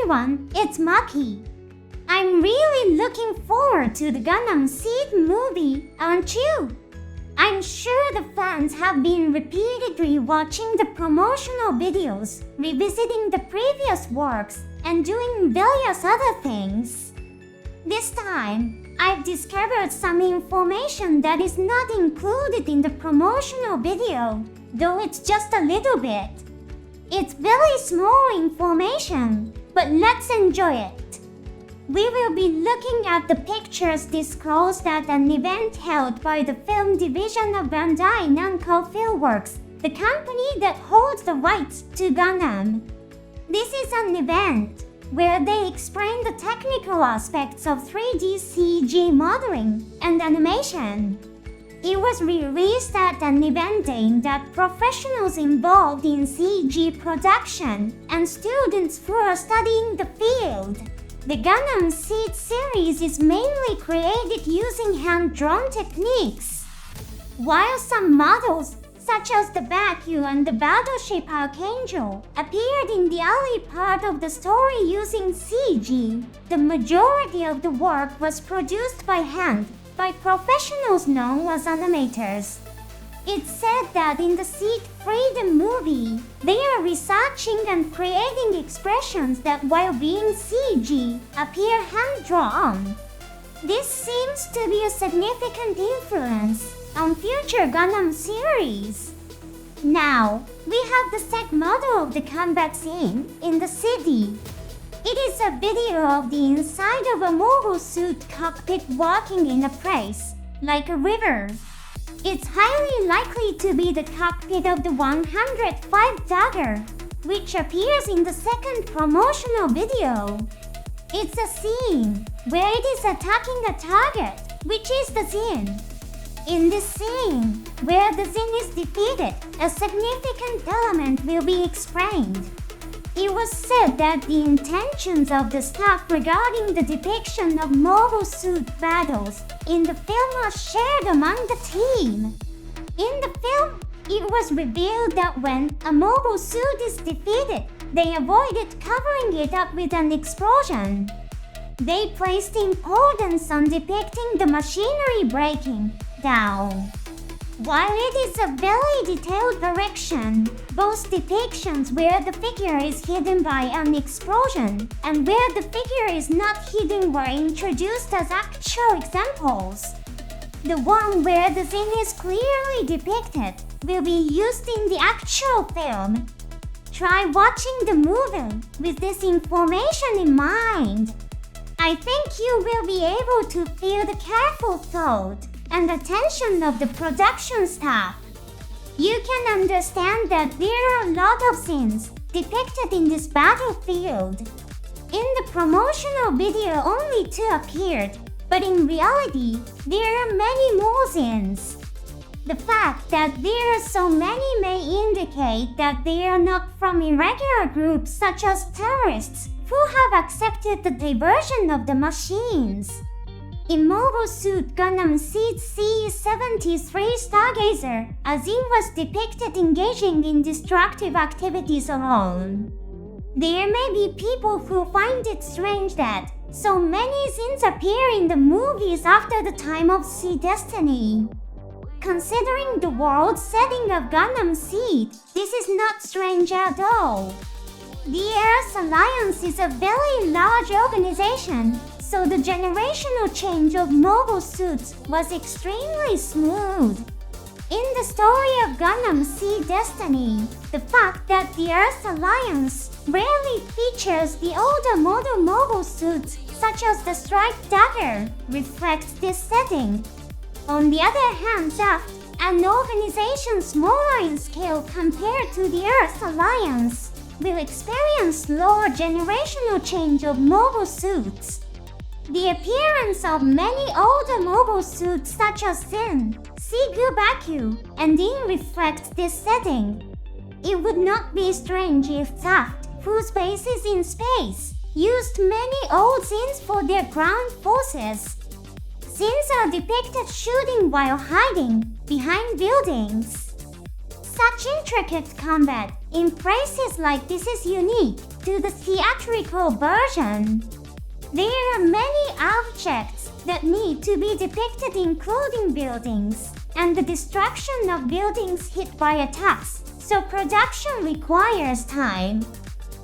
everyone, it's Maki. I'm really looking forward to the Gundam Seed movie, aren't you? I'm sure the fans have been repeatedly watching the promotional videos, revisiting the previous works, and doing various other things. This time, I've discovered some information that is not included in the promotional video, though it's just a little bit. It's very small information, but let's enjoy it. We will be looking at the pictures disclosed at an event held by the film division of Bandai Namco Filmworks, the company that holds the rights to Gundam. This is an event where they explain the technical aspects of 3D CG modeling and animation. It was released at an event aimed at professionals involved in CG production and students who are studying the field. The Gundam Seed series is mainly created using hand-drawn techniques. While some models, such as the Baku and the battleship Archangel, appeared in the early part of the story using CG, the majority of the work was produced by hand, by professionals known as animators. It's said that in the Seed Freedom movie, they are researching and creating expressions that, while being CG, appear hand-drawn. This seems to be a significant influence on future Gundam series. Now, we have the set model of the combat scene in the city. It is a video of the inside of a mobile suit cockpit walking in a place, like a river. It's highly likely to be the cockpit of the 105 Dagger, which appears in the second promotional video. It's a scene where it is attacking a target, which is the Zin. In this scene, where the Zin is defeated, a significant element will be explained. It was said that the intentions of the staff regarding the depiction of mobile suit battles in the film are shared among the team. In the film, it was revealed that when a mobile suit is defeated, they avoided covering it up with an explosion. They placed importance on depicting the machinery breaking down. While it is a very detailed direction, both depictions where the figure is hidden by an explosion and where the figure is not hidden were introduced as actual examples. The one where the Zin is clearly depicted will be used in the actual film. Try watching the movie with this information in mind. I think you will be able to feel the careful thought and attention of the production staff. You can understand that there are a lot of scenes depicted in this battlefield. In the promotional video, only 2 appeared, but in reality, there are many more scenes. The fact that there are so many may indicate that they are not from irregular groups such as terrorists who have accepted the diversion of the machines. In Mobile Suit Gundam Seed C-73 Stargazer, Azim was depicted engaging in destructive activities alone. There may be people who find it strange that so many scenes appear in the movies after the time of Seed Destiny. Considering the world setting of Gundam Seed, this is not strange at all. The Earth Alliance is a very large organization, so the generational change of mobile suits was extremely smooth. In the story of Gundam Seed Destiny, the fact that the Earth Alliance rarely features the older model mobile suits, such as the Striped Dagger, reflects this setting. On the other hand, Zaft, an organization smaller in scale compared to the Earth Alliance, will experience slower generational change of mobile suits. The appearance of many older mobile suits such as Zin, Sigu Baku, and In reflects this setting. It would not be strange if Zaft, whose base is in space, used many old Zins for their ground forces. Zins are depicted shooting while hiding behind buildings. Such intricate combat in places like this is unique to the theatrical version. There are many objects that need to be depicted, including buildings and the destruction of buildings hit by attacks, so production requires time.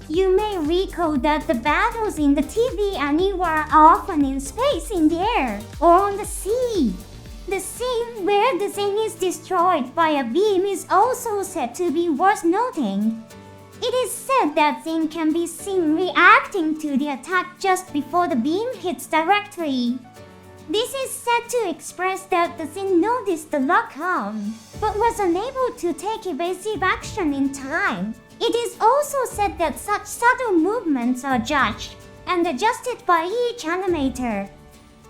You may recall that the battles in the TV anime were often in space, in the air, or on the sea. The scene where the thing is destroyed by a beam is also said to be worth noting. It is said that thing can be seen reacting to the attack just before the beam hits directly. This is said to express that the thing noticed the lock-on, but was unable to take evasive action in time. It is also said that such subtle movements are judged and adjusted by each animator.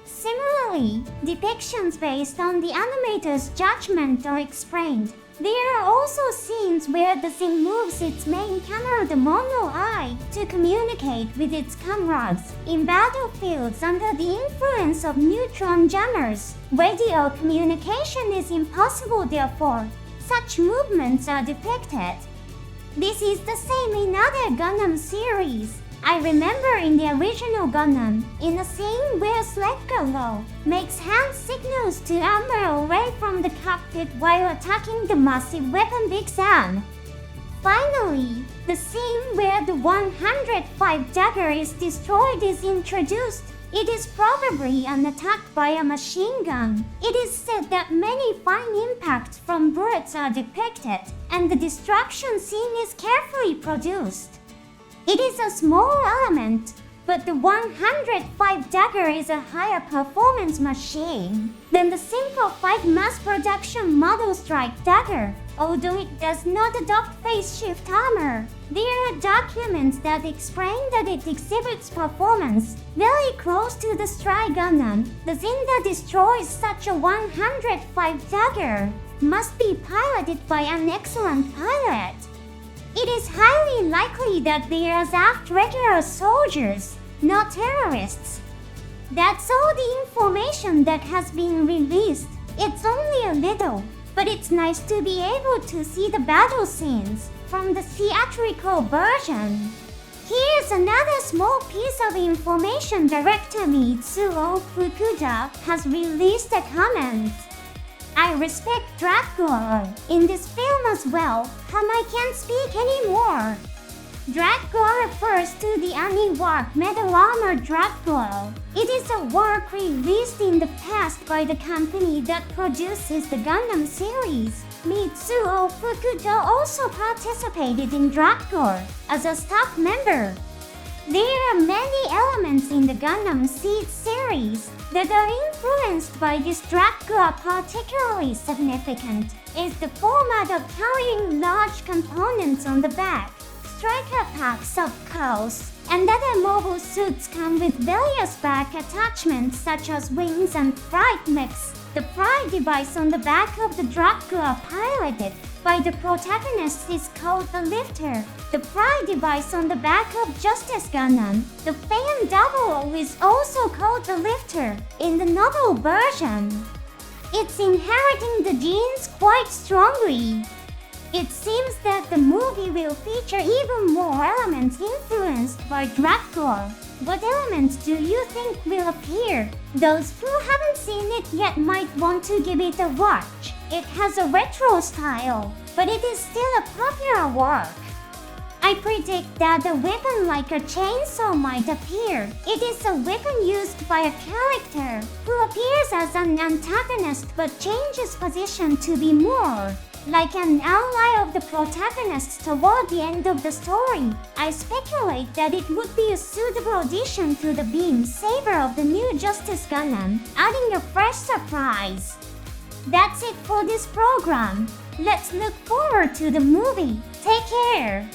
Similarly, depictions based on the animator's judgment are explained. There are also scenes where the thing moves its main camera, the mono eye, to communicate with its comrades in battlefields under the influence of neutron jammers. Radio communication is impossible, therefore, such movements are depicted. This is the same in other Gundam series. I remember in the original Gundam, in a scene where Slekalo makes hand signals to Amber away from the cockpit while attacking the massive weapon Big Sam. Finally, the scene where the 105 dagger is destroyed is introduced. It is probably an attack by a machine gun. It is said that many fine impacts from bullets are depicted, and the destruction scene is carefully produced. It is a small element, but the 105 dagger is a higher performance machine than the simple 5 mass production model strike dagger. Although it does not adopt phase shift armor, there are documents that explain that it exhibits performance very close to the Strike Gundam. The thing that destroys such a 105 dagger must be piloted by an excellent pilot. It is highly likely that they are aft regular soldiers, not terrorists. That's all the information that has been released. It's only a little, but it's nice to be able to see the battle scenes from the theatrical version. Here's another small piece of information. Director Mitsuo Fukuda has released a comment. I respect Dracula in this film as well. I can't speak anymore. Dracula refers to the anime work Metal Armor Dracula. It is a work released in the past by the company that produces the Gundam series. Mitsuo Fukuda also participated in Dracula as a staff member. There are many elements in the Gundam Seed series that are influenced by this Dracula. Particularly significant is the format of carrying large components on the back. Striker packs of clothes and other mobile suits come with various back attachments such as wings and flight mechs. The flight device on the back of the Dracula piloted by the protagonist is called the lifter. The flight device on the back of Justice Gundam, the fan double, is also called the lifter in the novel version. It's inheriting the genes quite strongly. It seems that the movie will feature even more elements influenced by Dracula. What elements do you think will appear? Those who haven't seen it yet might want to give it a watch. It has a retro style, but it is still a popular work. I predict that a weapon like a chainsaw might appear. It is a weapon used by a character who appears as an antagonist but changes position to be more like an ally of the protagonist toward the end of the story. I speculate that it would be a suitable addition to the beam saber of the new Justice Gundam, adding a fresh surprise. That's it for this program. Let's look forward to the movie. Take care!